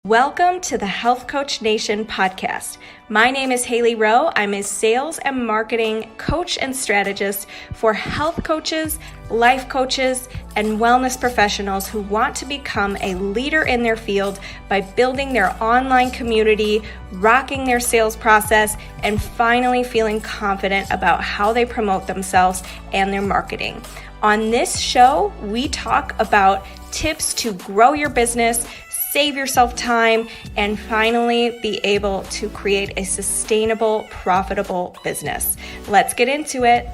Welcome to the Health Coach Nation podcast. My name is Hailey Rowe. I'm a sales and marketing coach and strategist for health coaches, life coaches, and wellness professionals who want to become a leader in their field by building their online community, rocking their sales process, and finally feeling confident about how they promote themselves and their marketing. On this show, we talk about tips to grow your business, save yourself time, and finally be able to create a sustainable, profitable business. Let's get into it.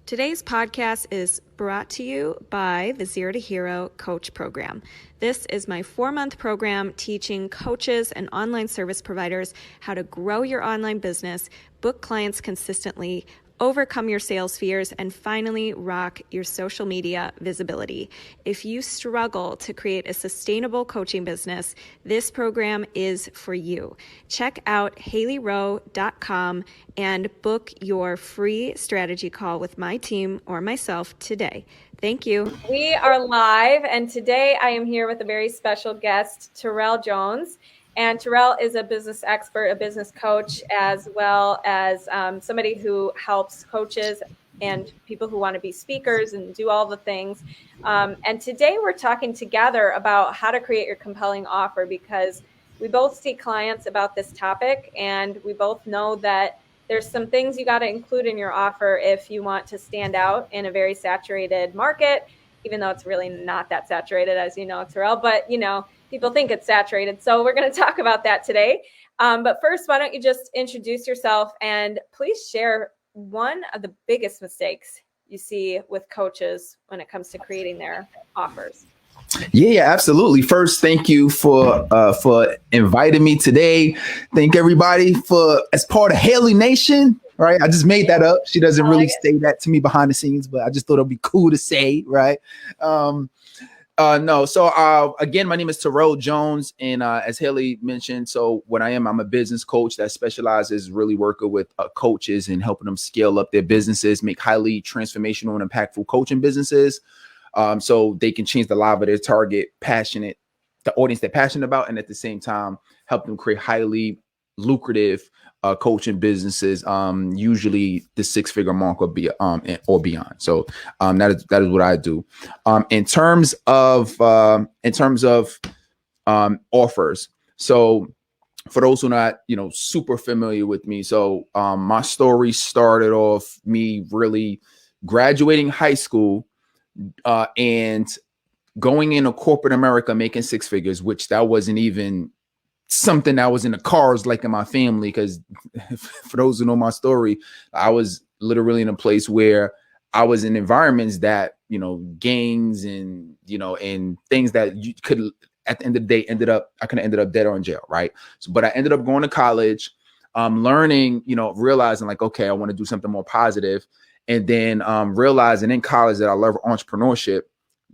Today's podcast is brought to you by the Zero to Hero Coach Program. This is my 4-month program teaching coaches and online service providers how to grow your online business, book clients consistently, overcome your sales fears, and finally rock your social media visibility. If you struggle to create a sustainable coaching business, this program is for you. Check out HaileyRowe.com and book your free strategy call with my team or myself today. Thank you. We are live, and today I am here with a very special guest, Terrell Jones. And Terrell is a business expert, a business coach, as well as somebody who helps coaches and people who want to be speakers and do all the things. And today we're talking together about how to create your compelling offer, because we both see clients about this topic, and we both know that there's some things you got to include in your offer if you want to stand out in a very saturated market, even though it's really not that saturated, as you know, Terrell, but people think it's saturated. So we're going to talk about that today. But first, why don't you just introduce yourself and please share one of the biggest mistakes you see with coaches when it comes to creating their offers. Yeah, absolutely. First, thank you for inviting me today. Thank everybody for as part of Hailey Nation. Right. I just made that up. She doesn't really say that to me behind the scenes, but I just thought it'd be cool to say. Right. No. So again, my name is Terrell Jones. And as Hailey mentioned, so what I'm a business coach that specializes really working with coaches and helping them scale up their businesses, make highly transformational and impactful coaching businesses. So they can change the life of their target, the audience they're passionate about, and at the same time, help them create highly lucrative coaching businesses, usually the 6-figure mark or beyond. So that is what I do. In terms of offers. So for those who are not super familiar with me, so my story started off me really graduating high school and going into corporate America, making 6 figures, which that wasn't even something that was in the cars like in my family, because for those who know my story, I was literally in a place where I was in environments that gangs and and things that you could at the end of the day I could have ended up dead or in jail, right? So but I ended up going to college, learning, realizing like, okay, I want to do something more positive, and then realizing in college that I love entrepreneurship,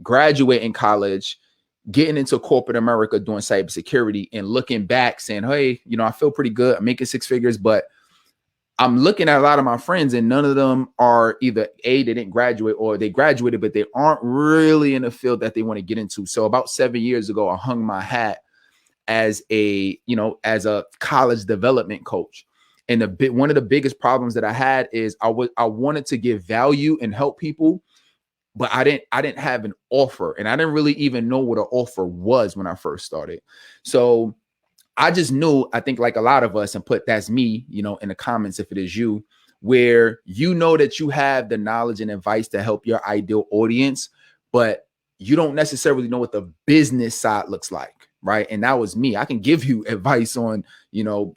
graduating college, getting into corporate America doing cybersecurity, and looking back saying, hey, I feel pretty good. I'm making 6 figures, but I'm looking at a lot of my friends and none of them are either they didn't graduate or they graduated, but they aren't really in the field that they want to get into. So about 7 years ago, I hung my hat as a college development coach. And one of the biggest problems that I had is I wanted to give value and help people, but I didn't have an offer, and I didn't really even know what an offer was when I first started. So I just knew, I think like a lot of us, and put that's me, in the comments if it is you, where that you have the knowledge and advice to help your ideal audience, but you don't necessarily know what the business side looks like. Right. And that was me. I can give you advice on,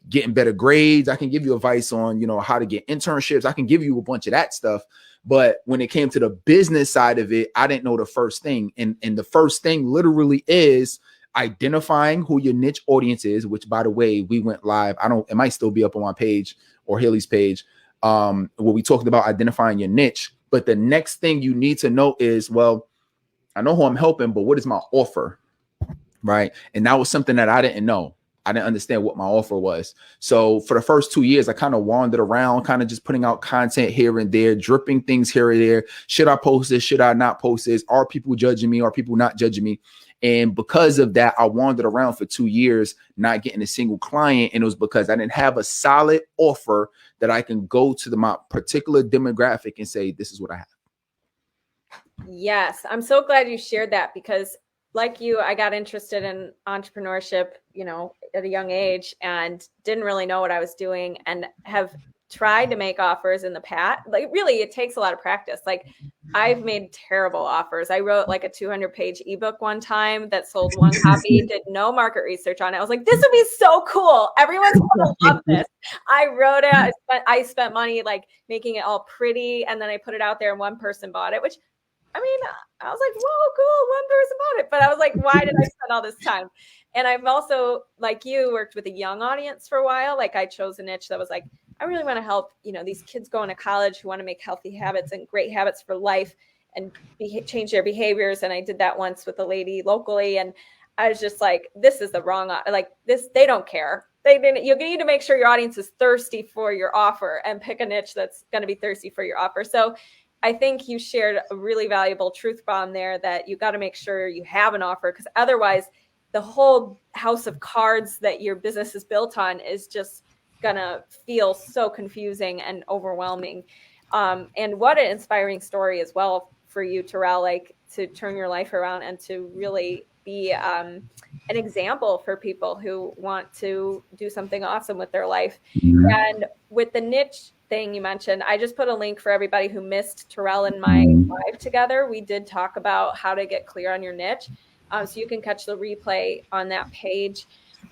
getting better grades. I can give you advice on, how to get internships. I can give you a bunch of that stuff. But when it came to the business side of it, I didn't know the first thing. And the first thing literally is identifying who your niche audience is, which, by the way, we went live. It might still be up on my page or Hailey's page, where we talked about identifying your niche. But the next thing you need to know is, well, I know who I'm helping, but what is my offer? Right. And that was something that I didn't know. I didn't understand what my offer was. So for the first 2 years, I kind of wandered around, kind of just putting out content here and there, dripping things here and there. Should I post this? Should I not post this? Are people judging me? Are people not judging me? And because of that, I wandered around for 2 years, not getting a single client. And it was because I didn't have a solid offer that I can go to my particular demographic and say, this is what I have. Yes. I'm so glad you shared that, because like you, I got interested in entrepreneurship, at a young age, and didn't really know what I was doing, and have tried to make offers in the past. Like, really, it takes a lot of practice. Like, I've made terrible offers. I wrote like a 200-page ebook one time that sold one copy, did no market research on it. I was like, this would be so cool. Everyone's going to love this. I wrote it. I spent money like making it all pretty, and then I put it out there and one person bought it, which, I mean, I was like, whoa, cool, one person bought it. But I was like, why did I spend all this time? And I've also, like you, worked with a young audience for a while. Like, I chose a niche that was like, I really want to help, these kids going to college who want to make healthy habits and great habits for life and change their behaviors. And I did that once with a lady locally. And I was just like, this is the wrong, like this, they don't care. You need to make sure your audience is thirsty for your offer, and pick a niche that's going to be thirsty for your offer. So I think you shared a really valuable truth bomb there, that you got to make sure you have an offer, because otherwise the whole house of cards that your business is built on is just gonna feel so confusing and overwhelming. And what an inspiring story as well for you, Terrell, like to turn your life around and to really be an example for people who want to do something awesome with their life. Mm-hmm. And with the niche thing you mentioned, I just put a link for everybody who missed Terrell and my live together. We did talk about how to get clear on your niche. So you can catch the replay on that page.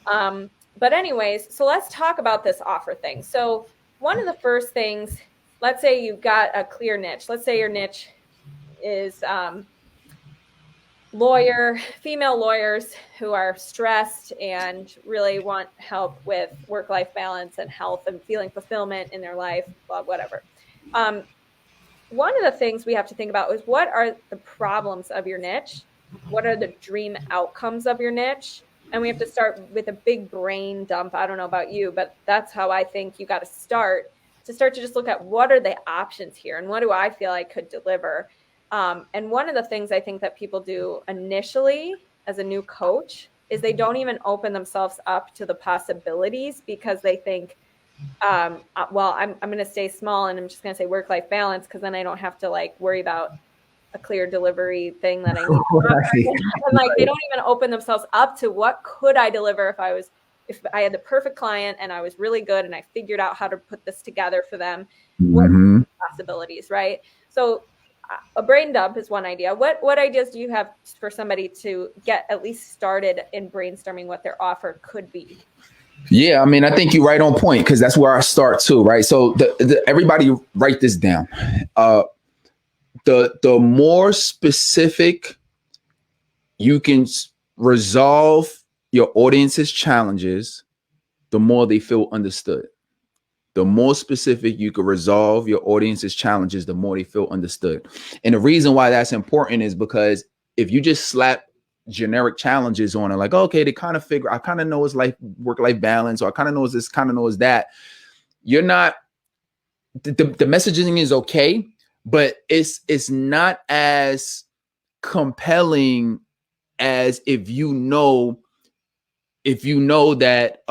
But anyways, so let's talk about this offer thing. So one of the first things, let's say you've got a clear niche. Let's say your niche is female lawyers who are stressed and really want help with work-life balance and health and feeling fulfillment in their life, blah, whatever. One of the things we have to think about is, what are the problems of your niche? What are the dream outcomes of your niche? And we have to start with a big brain dump. I don't know about you, but that's how I think you got to start to just look at, what are the options here and what do I feel I could deliver? And one of the things I think that people do initially as a new coach is they don't even open themselves up to the possibilities, because they think, well, I'm going to stay small and I'm just going to say work-life balance, because then I don't have to like worry about a clear delivery thing that I need. And like, they don't even open themselves up to, what could I deliver if I had the perfect client and I was really good and I figured out how to put this together for them. What are the possibilities, right? So a brain dump is one idea. What ideas do you have for somebody to get at least started in brainstorming what their offer could be? Yeah, I mean, I think you're right on point, because that's where I start too, right? So everybody write this down. The more specific you can resolve your audience's challenges, the more they feel understood. The more specific you can resolve your audience's challenges, the more they feel understood. And the reason why that's important is because if you just slap generic challenges on it, like, okay, they kind of figure, I kind of know it's like work-life balance, or I kind of know it's this, kind of know it's that, you're not, the messaging is okay, but it's not as compelling as if you know that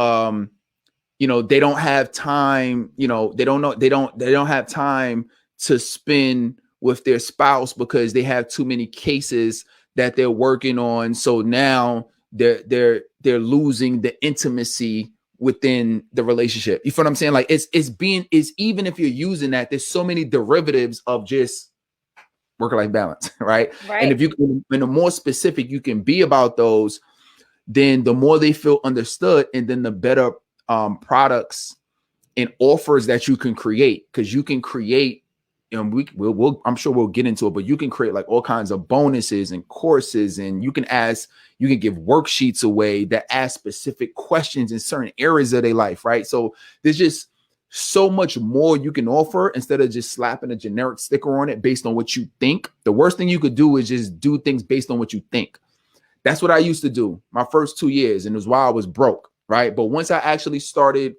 they don't have time, they don't have time to spend with their spouse because they have too many cases that they're working on. So now they're losing the intimacy within the relationship. You feel what I'm saying? Like, it's even if you're using that, there's so many derivatives of just work-life balance, right? And if you can, and the more specific you can be about those, then the more they feel understood, and then the better products and offers that you can create, because you can create, and I'm sure we'll get into it, but you can create like all kinds of bonuses and courses, and you can give worksheets away that ask specific questions in certain areas of their life, right? So there's just so much more you can offer instead of just slapping a generic sticker on it based on what you think. The worst thing you could do is just do things based on what you think. That's what I used to do my first 2 years, and it was while I was broke, right? But once I actually started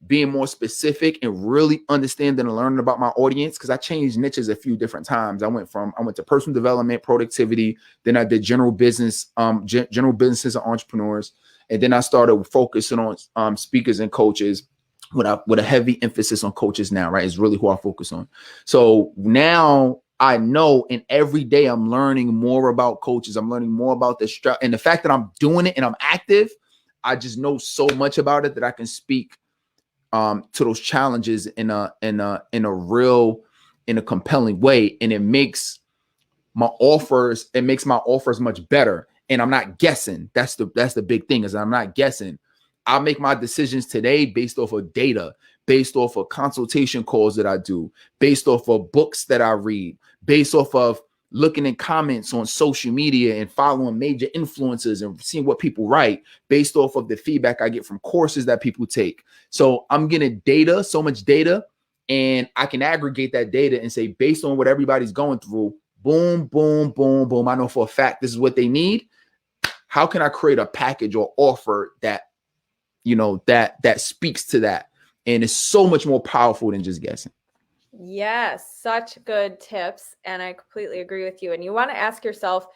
being more specific and really understanding and learning about my audience, because I changed niches a few different times. I went to personal development, productivity, then I did general business, general businesses and entrepreneurs, and then I started focusing on speakers and coaches with a heavy emphasis on coaches now, right? Is really who I focus on. So now I know, and every day I'm learning more about coaches. I'm learning more about and the fact that I'm doing it and I'm active, I just know so much about it that I can speak to those challenges in a compelling way, and it makes my offers much better. And I'm not guessing. That's the big thing, is I'm not guessing. I make my decisions today based off of data, based off of consultation calls that I do, based off of books that I read, based off of looking in comments on social media and following major influencers and seeing what people write, based off of the feedback I get from courses that people take. So I'm getting data, so much data, and I can aggregate that data and say, based on what everybody's going through, boom, boom, boom, boom, I know for a fact this is what they need. How can I create a package or offer that, that speaks to that? And it's so much more powerful than just guessing. Yes, such good tips. And I completely agree with you. And you want to ask yourself,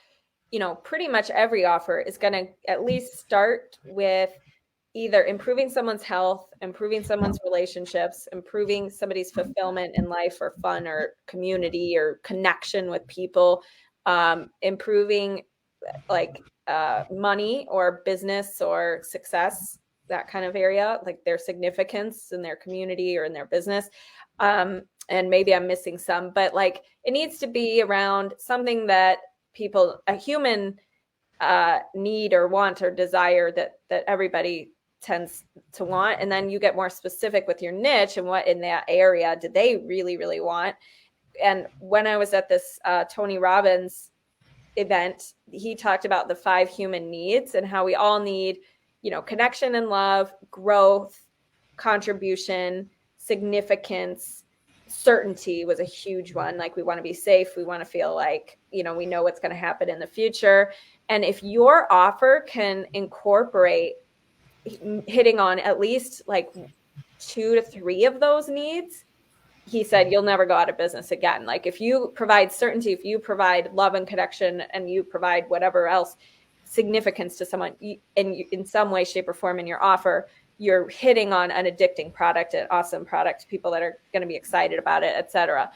pretty much every offer is going to at least start with either improving someone's health, improving someone's relationships, improving somebody's fulfillment in life or fun or community or connection with people, improving money or business or success, that kind of area, like their significance in their community or in their business. And maybe I'm missing some, but it needs to be around something that a human need or want or desire that everybody tends to want. And then you get more specific with your niche and what in that area do they really, really want. And when I was at this Tony Robbins event, he talked about the 5 human needs and how we all need, connection and love, growth, contribution, significance, certainty was a huge one. Like, we want to be safe. We want to feel like, we know what's going to happen in the future. And if your offer can incorporate hitting on at least 2 to 3 of those needs, he said, you'll never go out of business again. Like, if you provide certainty, if you provide love and connection, and you provide whatever else significance to someone in some way, shape, or form in your offer, you're hitting on an addicting product, an awesome product, people that are going to be excited about it, etc.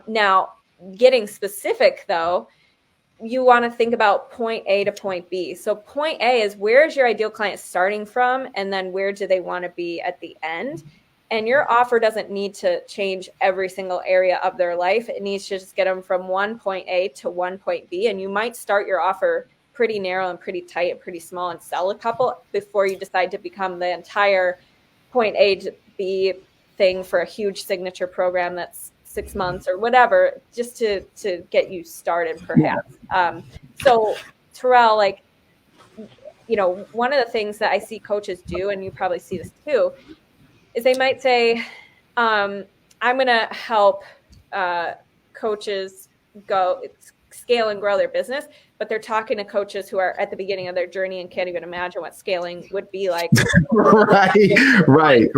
Now, getting specific though, you want to think about point A to point B. So point A is, where is your ideal client starting from? And then where do they want to be at the end? And your offer doesn't need to change every single area of their life. It needs to just get them from one point A to one point B. And you might start your offer pretty narrow and pretty tight and pretty small and sell a couple before you decide to become the entire point A to B thing for a huge signature program that's 6 months or whatever, just to get you started perhaps. So Terrell, one of the things that I see coaches do, and you probably see this too, is they might say, I'm going to help coaches scale and grow their business, but they're talking to coaches who are at the beginning of their journey and can't even imagine what scaling would be like. Right.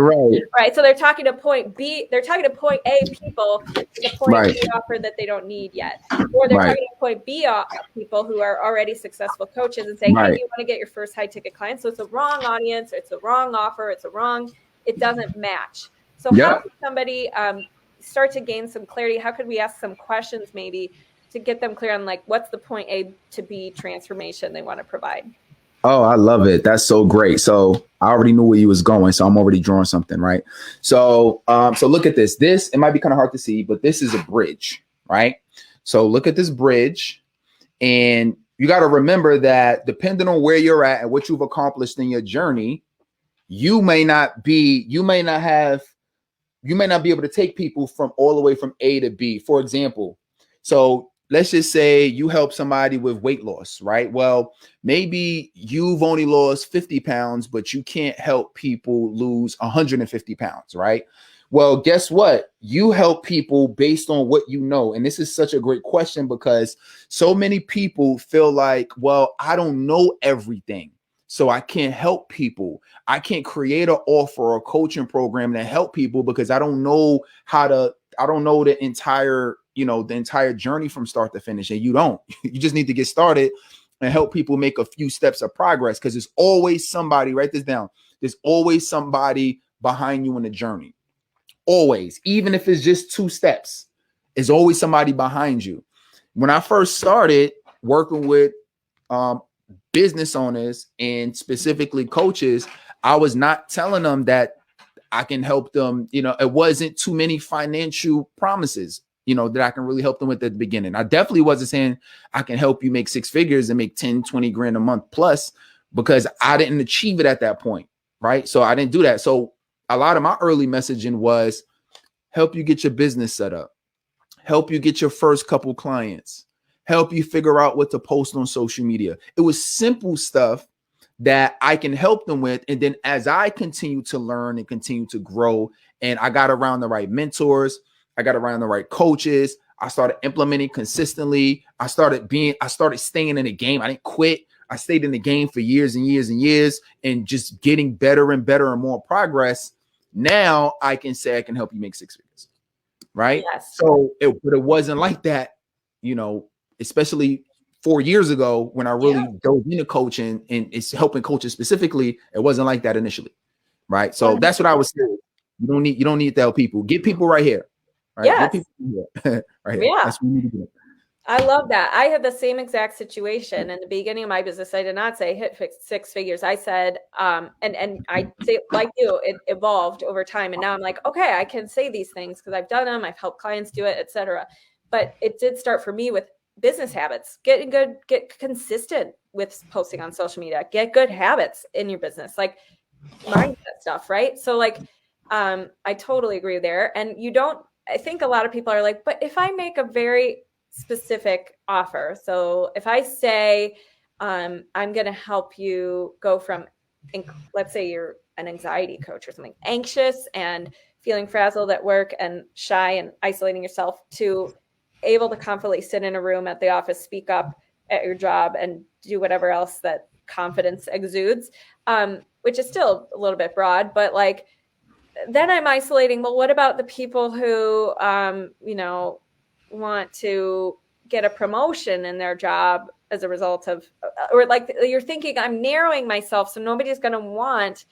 So they're talking to point B, they're talking to point A people, the point B offer that they don't need yet. Or they're talking to point B people who are already successful coaches and saying, hey, you want to get your first high ticket client. So it's a wrong audience, it's a wrong offer, it doesn't match. So how can somebody start to gain some clarity? How could we ask some questions maybe to get them clear on what's the point A to B transformation they want to provide? Oh, I love it. That's so great. So I already knew where you was going, so I'm already drawing something, right? So look at this. It might be kind of hard to see, but this is a bridge, right? So look at this bridge, and you got to remember that depending on where you're at and what you've accomplished in your journey, you may not be able to take people from all the way from A to B. For example, so let's just say you help somebody with weight loss, right? Well, maybe you've only lost 50 pounds, but you can't help people lose 150 pounds, right? Well, guess what? You help people based on what you know. And this is such a great question, because so many people feel like, well, I don't know everything. So I can't help people. I can't create an offer or a coaching program that help people because I don't know the entire, the entire journey from start to finish. And you don't. You just need to get started and help people make a few steps of progress, because there's always somebody, write this down. There's always somebody behind you in the journey. Always, even if it's just 2 steps, there's always somebody behind you. When I first started working with business owners and specifically coaches, I was not telling them that I can help them. It wasn't too many financial promises, that I can really help them with at the beginning. I definitely wasn't saying I can help you make 6 figures and make 10, 20 grand a month plus, because I didn't achieve it at that point. Right. So I didn't do that. So a lot of my early messaging was help you get your business set up, help you get your first couple clients, help you figure out what to post on social media. It was simple stuff that I can help them with. And then as I continue to learn and continue to grow, and I got around the right mentors, I got around the right coaches, I started implementing consistently. I started staying in the game. I didn't quit. I stayed in the game for years and years and years, and just getting better and better and more progress. Now I can say I can help you make 6 figures. Right. Yes. So but it wasn't like that, especially 4 years ago when I really dove into coaching and it's helping coaches specifically. It wasn't like that initially. Right. So that's what I was saying. You don't need to help people. Get people right here. Right. Yes. Get people right here. Yeah. That's what we need to do. I love that. I had the same exact situation in the beginning of my business. I did not say hit 6 figures. I said, and I say, like you, it evolved over time. And now I'm like, okay, I can say these things because I've done them. I've helped clients do it, etc. But it did start for me with business habits. Get consistent with posting on social media. Get good habits in your business, like mindset stuff, right? So I totally agree there. And I think a lot of people are like, but if I make a very specific offer. So if I say, I'm going to help you go from, let's say you're an anxiety coach or something, anxious and feeling frazzled at work and shy and isolating yourself, to able to confidently sit in a room at the office, speak up at your job, and do whatever else that confidence exudes, which is still a little bit broad, but then I'm isolating. Well, what about the people who, want to get a promotion in their job as a result of, or you're thinking I'm narrowing myself, so nobody's going to want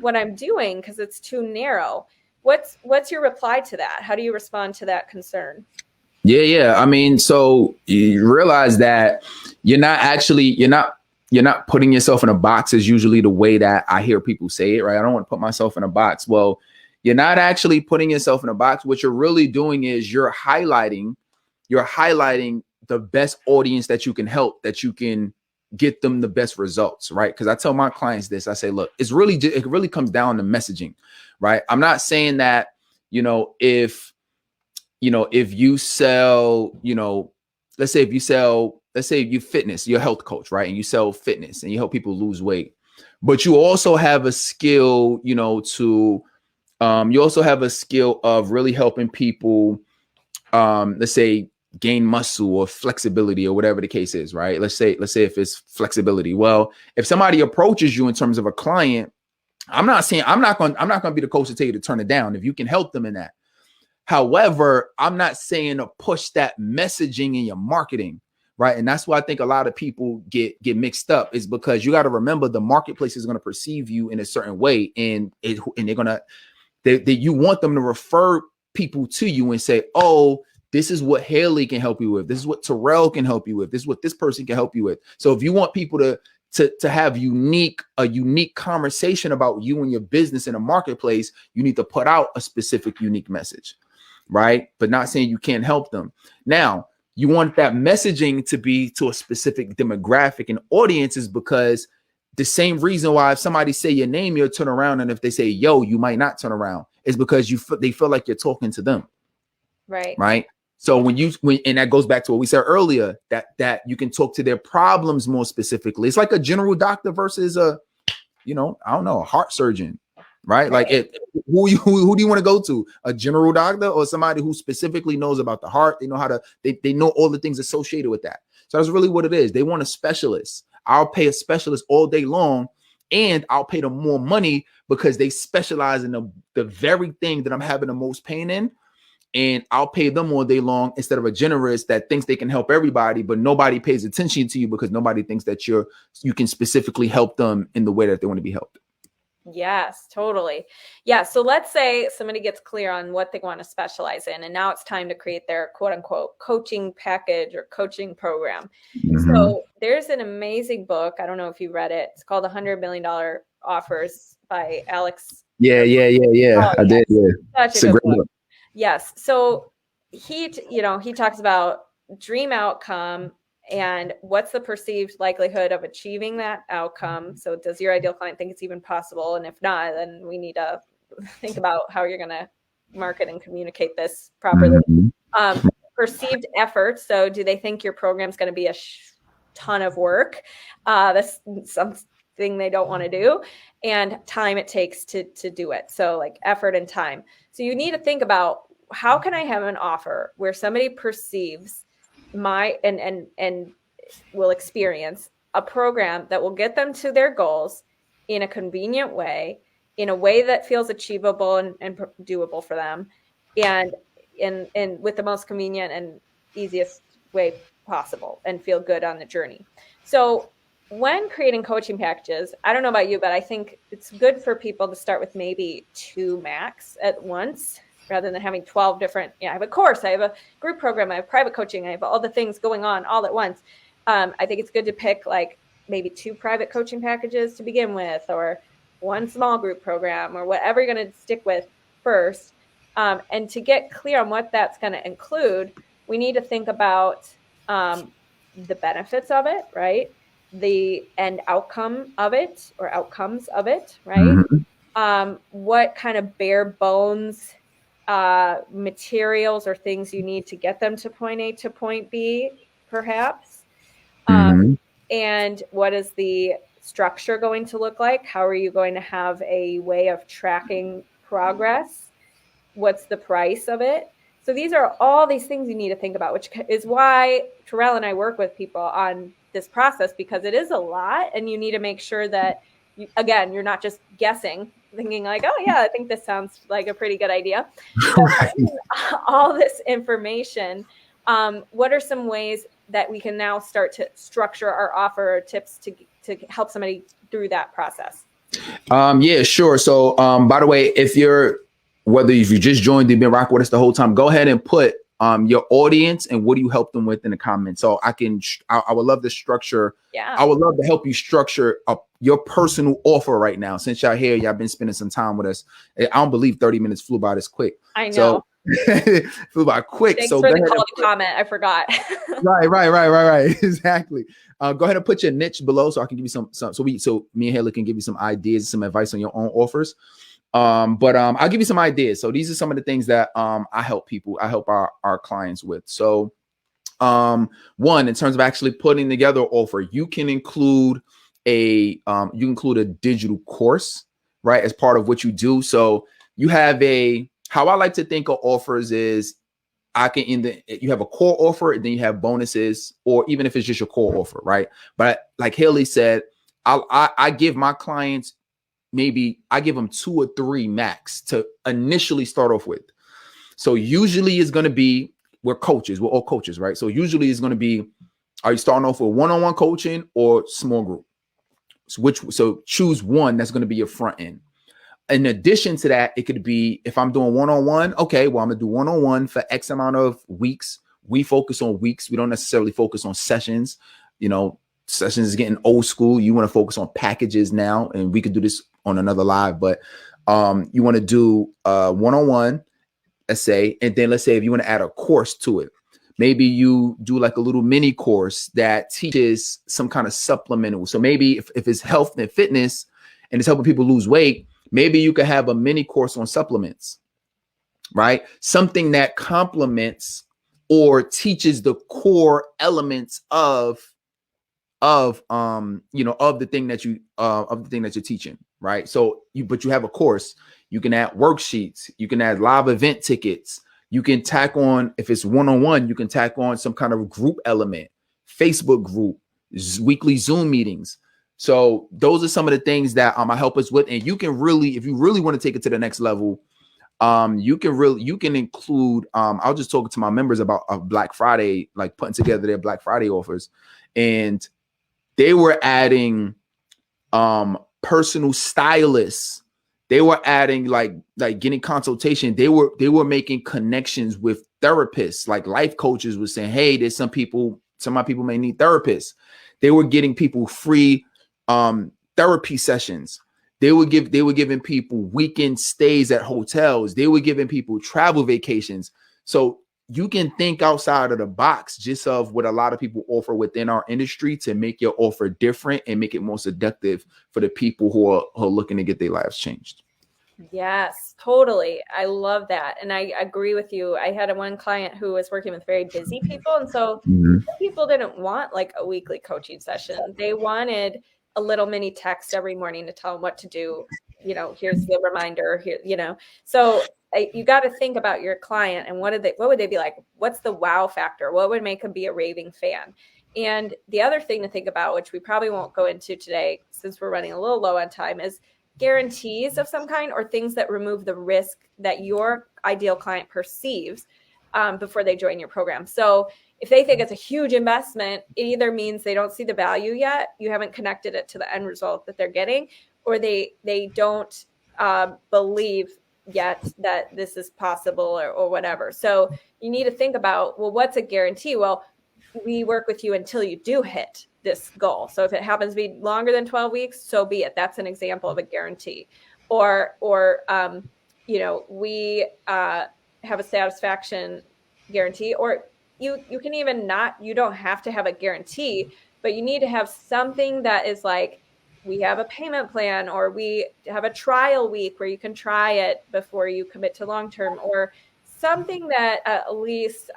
what I'm doing because it's too narrow. What's your reply to that? How do you respond to that concern? Yeah. I mean, so you realize that you're not putting yourself in a box, is usually the way that I hear people say it, right? I don't want to put myself in a box. Well, you're not actually putting yourself in a box. What you're really doing is you're highlighting the best audience that you can help, that you can get them the best results, right? Because I tell my clients this, I say, look, it really comes down to messaging, right? I'm not saying that, if you sell, let's say you fitness, you're a health coach, right? And you sell fitness and you help people lose weight, but you also have a skill, you also have a skill of really helping people, let's say, gain muscle or flexibility or whatever the case is, right? Let's say if it's flexibility. Well, if somebody approaches you in terms of a client, I'm not going to be the coach to tell you to turn it down if you can help them in that. However, I'm not saying to push that messaging in your marketing, right? And that's why I think a lot of people get mixed up, is because you got to remember the marketplace is going to perceive you in a certain way, and they're going to, you want them to refer people to you and say, oh, this is what Hailey can help you with. This is what Terrell can help you with. This is what this person can help you with. So if you want people to have a unique conversation about you and your business in a marketplace, you need to put out a specific, unique message, right? But not saying you can't help them. Now, you want that messaging to be to a specific demographic and audiences, because the same reason why if somebody say your name, you'll turn around, and if they say, yo, you might not turn around, is because they feel like you're talking to them. Right. So when and that goes back to what we said earlier, that you can talk to their problems more specifically. It's like a general doctor versus a heart surgeon, right? Like who do you want to go to? A general doctor or somebody who specifically knows about the heart? They know they know all the things associated with that. So that's really what it is. They want a specialist. I'll pay a specialist all day long and I'll pay them more money because they specialize in the very thing that I'm having the most pain in. And I'll pay them all day long instead of a generalist that thinks they can help everybody, but nobody pays attention to you because nobody thinks that you can specifically help them in the way that they want to be helped. Yes, totally. Yeah. So let's say somebody gets clear on what they want to specialize in, and now it's time to create their quote unquote coaching package or coaching program. Mm-hmm. So there's an amazing book. I don't know if you read it. It's called $100 Million Offers by Alex. Yeah. Oh, I did. Yeah. Such a good book. Yes. So he talks about dream outcome and what's the perceived likelihood of achieving that outcome. So does your ideal client think it's even possible? And if not, then we need to think about how you're going to market and communicate this properly. Perceived effort. So do they think your program's going to be a ton of work? That's something they don't want to do. And time it takes to do it. So like effort and time. So you need to think about, how can I have an offer where somebody perceives and will experience a program that will get them to their goals in a convenient way, in a way that feels achievable and doable for them, and with the most convenient and easiest way possible, and feel good on the journey. So when creating coaching packages, I don't know about you, but I think it's good for people to start with maybe 2 max at once, rather than having 12 different, I have a course, I have a group program, I have private coaching, I have all the things going on all at once. I think it's good to pick like maybe 2 private coaching packages to begin with, or 1 small group program, or whatever you're going to stick with first. And to get clear on what that's going to include, we need to think about the benefits of it, right? The end outcome of it, or outcomes of it, right? Mm-hmm. What kind of bare bones materials or things you need to get them to point A to point B, perhaps. And what is the structure going to look like? How are you going to have a way of tracking progress? What's the price of it? So these are all these things you need to think about, which is why Terrell and I work with people on this process, because it is a lot, and you need to make sure that, you're not just guessing, thinking like, oh yeah, I think this sounds like a pretty good idea. Right. All this information, what are some ways that we can now start to structure our offer, or tips to help somebody through that process? Yeah, sure. So by the way, if you just joined, you've been rocking with us the whole time, go ahead and put your audience and what do you help them with in the comments. So I would love to structure. Yeah. I would love to help you structure your personal offer right now. Since y'all here, y'all been spending some time with us. I don't believe 30 minutes flew by this quick. I know. So, flew by quick. Thanks so for the call to comment. I forgot. Right. Exactly. Go ahead and put your niche below so I can give you some so me and Hailey can give you some ideas, some advice on your own offers. But I'll give you some ideas. So these are some of the things that I help our clients with. So one, in terms of actually putting together an offer, you can include a digital course, right, as part of what you do. So you have how I like to think of offers is you have a core offer, and then you have bonuses, or even if it's just your core offer, right? But like Hailey said, I give my clients, maybe I give them 2 or 3 max to initially start off with. So usually it's going to be, we're all coaches, right? So usually it's going to be, are you starting off with one-on-one coaching or small group? So choose one that's going to be your front end. In addition to that, it could be, if I'm doing one-on-one, okay, well, I'm going to do one-on-one for X amount of weeks. We focus on weeks. We don't necessarily focus on sessions. Sessions is getting old school. You want to focus on packages now, and we could do this on another live, but you want to do one-on-one, let's say, and then let's say if you want to add a course to it, maybe you do like a little mini course that teaches some kind of supplemental. So maybe if it's health and fitness and it's helping people lose weight, maybe you could have a mini course on supplements, right? Something that complements or teaches the core elements of the thing that you're teaching, right? So but you have a course, you can add worksheets, you can add live event tickets, you can tack on, if it's one-on-one, you can tack on some kind of group element, Facebook group, weekly Zoom meetings, So those are some of the things that I help us with. And you can really, if you really want to take it to the next level, you can include, I was just talking to my members about Black Friday, like putting together their Black Friday offers, and they were adding personal stylists. They were adding like getting consultation. They were making connections with therapists, like life coaches were saying, hey, there's some of my people may need therapists. They were getting people free therapy sessions. They were giving people weekend stays at hotels. They were giving people travel vacations. So you can think outside of the box just of what a lot of people offer within our industry to make your offer different and make it more seductive for the people who are looking to get their lives changed. Yes, totally. I love that. And I agree with you. I had one client who was working with very busy people. And so people didn't want like a weekly coaching session. They wanted a little mini text every morning to tell them what to do. You know, here's the reminder here, you know. So you got to think about your client and what would they be like? What's the wow factor? What would make them be a raving fan? And the other thing to think about, which we probably won't go into today since we're running a little low on time, is guarantees of some kind or things that remove the risk that your ideal client perceives before they join your program. So if they think it's a huge investment, it either means they don't see the value yet, you haven't connected it to the end result that they're getting, or they don't believe yet that this is possible or whatever. So you need to think about, well, what's a guarantee? Well, we work with you until you do hit this goal. So if it happens to be longer than 12 weeks, so be it. That's an example of a guarantee. Or you know, we have a satisfaction guarantee, or you can even you don't have to have a guarantee, but you need to have something that is like, we have a payment plan, or we have a trial week where you can try it before you commit to long-term, or something that at least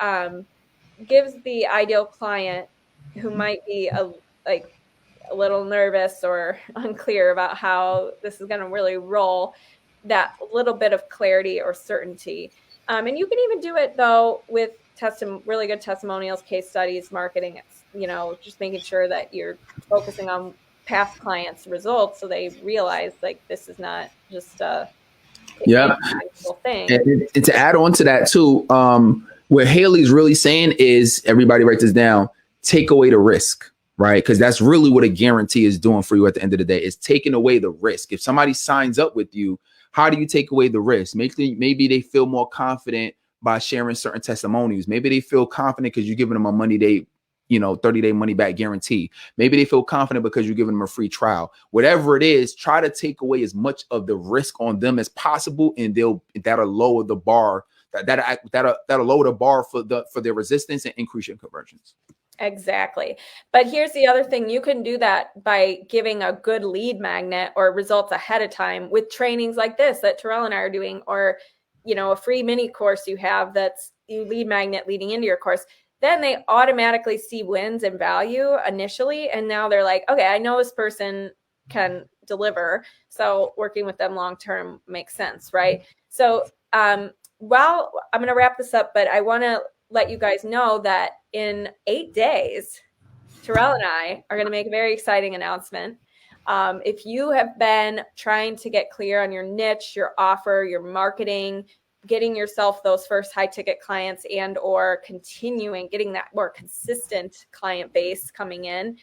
gives the ideal client who might be a little nervous or unclear about how this is going to really roll, that little bit of clarity or certainty. And you can even do it though with really good testimonials, case studies, marketing. It's, you know, just making sure that you're focusing on past clients' results so they realize like this is not just a thing. And to add on to that too, what Hailey's really saying is, everybody write this down, take away the risk, right? Because that's really what a guarantee is doing for you at the end of the day, is taking away the risk. If somebody signs up with you, how do you take away the risk? Maybe they feel more confident by sharing certain testimonials. Maybe they feel confident because you're giving them a 30-day money back guarantee. Maybe they feel confident because you're giving them a free trial. Whatever it is, try to take away as much of the risk on them as possible, and that'll lower the bar. That'll lower the bar for their resistance and increase your conversions. Exactly. But here's the other thing. You can do that by giving a good lead magnet or results ahead of time with trainings like this that Terrell and I are doing, or, you know, a free mini course you have that's lead magnet leading into your course. Then they automatically see wins and value initially. And now they're like, okay, I know this person can deliver. So working with them long-term makes sense, right? So well, I'm going to wrap this up, but I want to let you guys know that in 8 days, Terrell and I are going to make a very exciting announcement. If you have been trying to get clear on your niche, your offer, your marketing, getting yourself those first high ticket clients, and or continuing getting that more consistent client base coming in,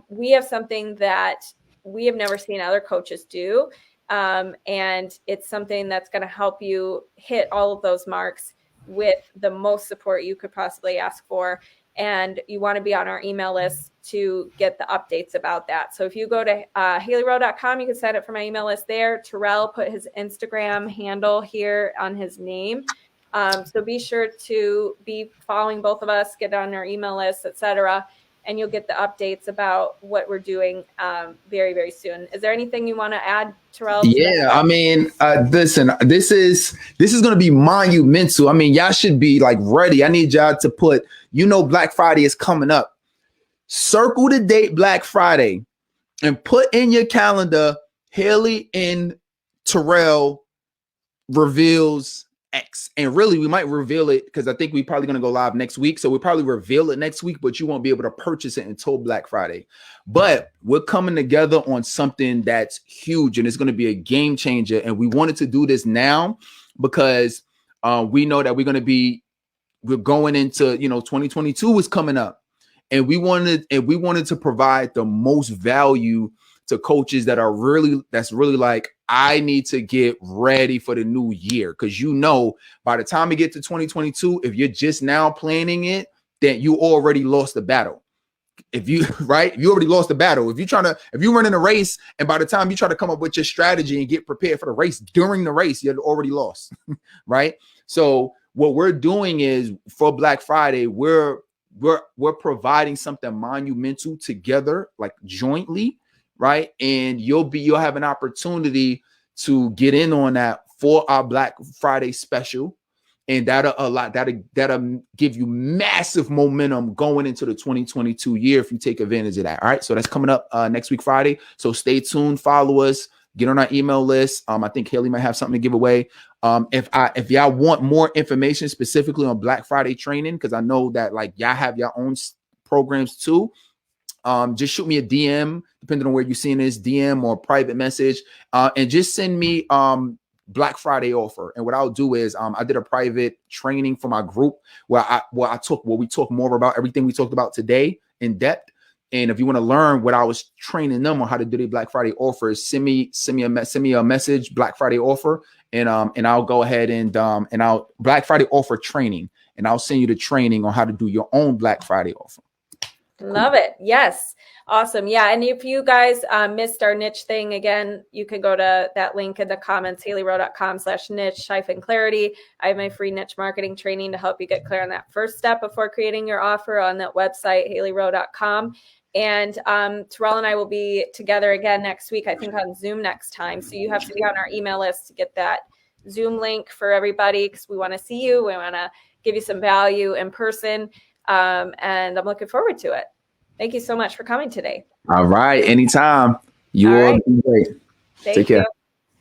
we have something that we have never seen other coaches do. And it's something that's going to help you hit all of those marks with the most support you could possibly ask for. And you want to be on our email list to get the updates about that. So if you go to HaileyRowe.com, you can sign up for my email list there. Terrell put his Instagram handle here on his name. So be sure to be following both of us, get on our email list, etc. And you'll get the updates about what we're doing very, very soon. Is there anything you want to add, Terrell? Yeah, I mean, listen, this is going to be monumental. I mean, y'all should be like ready. I need y'all to put, Black Friday is coming up. Circle the date Black Friday and put in your calendar, Hailey and Terrell reveals X. And really, we might reveal it because I think we're probably going to go live next week. So we'll probably reveal it next week, but you won't be able to purchase it until Black Friday. But we're coming together on something that's huge and it's going to be a game changer. And we wanted to do this now because we know that we're going into, 2022 is coming up. And we wanted to provide the most value to coaches that's really like, I need to get ready for the new year. Because by the time we get to 2022, if you're just now planning it, then you already lost the battle. If you already lost the battle. If you're running a race and by the time you try to come up with your strategy and get prepared for the race during the race, you're already lost. Right. So what we're doing is for Black Friday, we're providing something monumental together, like jointly. Right. And you'll have an opportunity to get in on that for our Black Friday special. And that'll give you massive momentum going into the 2022 year if you take advantage of that. All right. So that's coming up next week, Friday. So stay tuned, follow us, get on our email list. I think Hailey might have something to give away. If y'all want more information specifically on Black Friday training, because I know that like y'all have your own programs too. Just shoot me a DM, depending on where you're seeing this, DM or private message, and just send me Black Friday offer. And what I'll do is I did a private training for my group where we talk more about everything we talked about today in depth. And if you want to learn what I was training them on how to do the Black Friday offers, send me a message, Black Friday offer, and I'll go ahead and I'll Black Friday offer training, and I'll send you the training on how to do your own Black Friday offer. Love it. Yes. Awesome. Yeah. And if you guys missed our niche thing, again, you can go to that link in the comments, HaileyRowe.com/niche-clarity. I have my free niche marketing training to help you get clear on that first step before creating your offer on that website, HaileyRowe.com. And Terrell and I will be together again next week, I think on Zoom next time. So you have to be on our email list to get that Zoom link for everybody, because we want to see you. We want to give you some value in person. And I'm looking forward to it. Thank you so much for coming today. All right. Anytime. You all be great. Take care.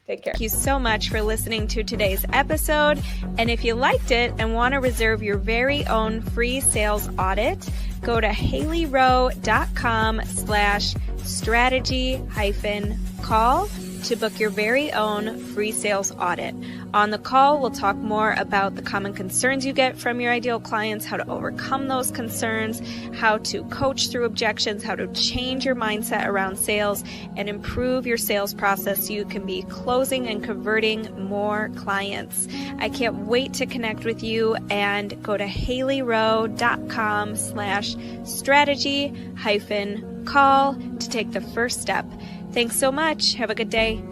Take care. Thank you so much for listening to today's episode. And if you liked it and want to reserve your very own free sales audit, go to HaileyRowe.com/strategy-call to book your very own free sales audit. On the call, we'll talk more about the common concerns you get from your ideal clients, how to overcome those concerns, how to coach through objections, how to change your mindset around sales, and improve your sales process so you can be closing and converting more clients. I can't wait to connect with you, and go to HaileyRowe.com/strategy-call to take the first step. Thanks so much. Have a good day.